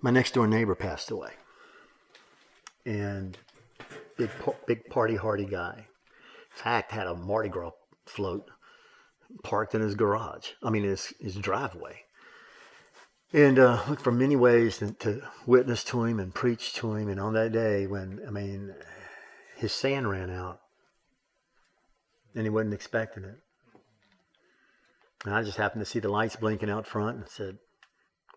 my next door neighbor passed away. And big party hardy guy. In fact, had a Mardi Gras float parked in his garage. His driveway. And looked for many ways to witness to him and preach to him. And on that day when, his sand ran out and he wasn't expecting it. And I just happened to see the lights blinking out front and said,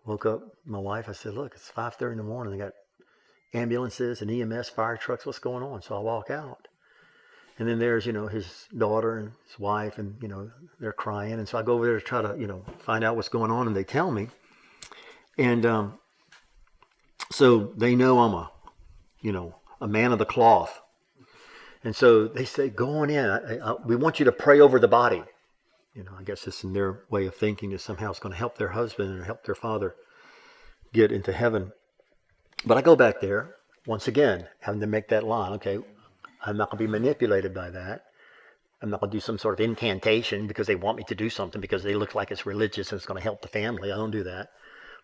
woke up my wife. I said, look, it's 5:30 in the morning. They got ambulances and EMS, fire trucks. What's going on? So I walk out. And then there's, his daughter and his wife and, they're crying. And so I go over there to try to, find out what's going on. And they tell me. And so they know I'm a man of the cloth. And so they say, go on in. We want you to pray over the body. I guess it's in their way of thinking that somehow it's going to help their husband or help their father get into heaven. But I go back there, once again, having to make that line. Okay, I'm not going to be manipulated by that. I'm not going to do some sort of incantation because they want me to do something because they look like it's religious and it's going to help the family. I don't do that.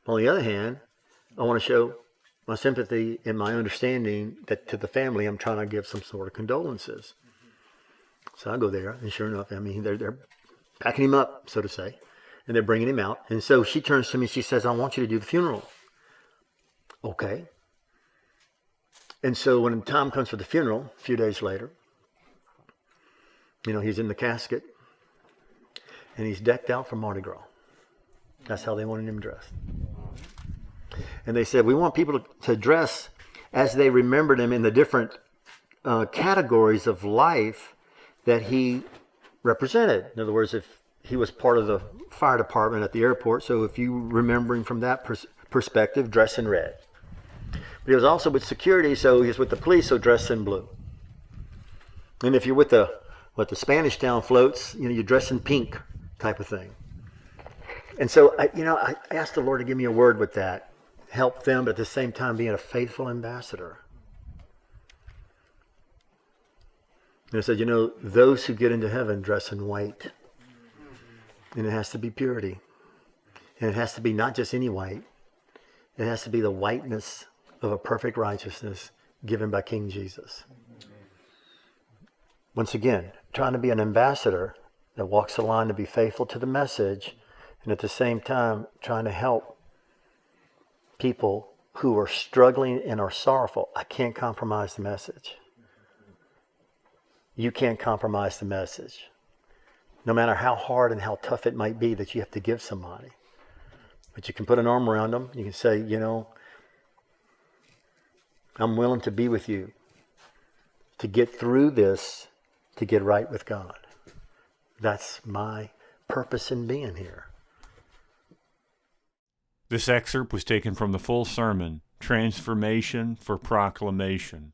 But on the other hand, I want to show my sympathy and my understanding that to the family, I'm trying to give some sort of condolences. So I go there, and sure enough, they're packing him up, so to say, and they're bringing him out. And so she turns to me, she says, I want you to do the funeral. Okay. And so when the time comes for the funeral, a few days later, he's in the casket, and he's decked out for Mardi Gras. That's how they wanted him dressed. And they said, we want people to dress as they remembered him in the different categories of life that he represented. In other words, if he was part of the fire department at the airport, so if you remember him from that perspective, dress in red. But he was also with security, so he was with the police, so dress in blue. And if you're with the Spanish Town floats, you dress in pink type of thing. And so, I asked the Lord to give me a word with that. Help them, but at the same time being a faithful ambassador. And I said, those who get into heaven dress in white. And it has to be purity. And it has to be not just any white. It has to be the whiteness of a perfect righteousness given by King Jesus. Once again, trying to be an ambassador that walks the line to be faithful to the message, and at the same time trying to help people who are struggling and are sorrowful. I can't compromise the message. You can't compromise the message. No matter how hard and how tough it might be that you have to give somebody. But you can put an arm around them. You can say, I'm willing to be with you to get through this, to get right with God. That's my purpose in being here. This excerpt was taken from the full sermon, Transformation for Proclamation,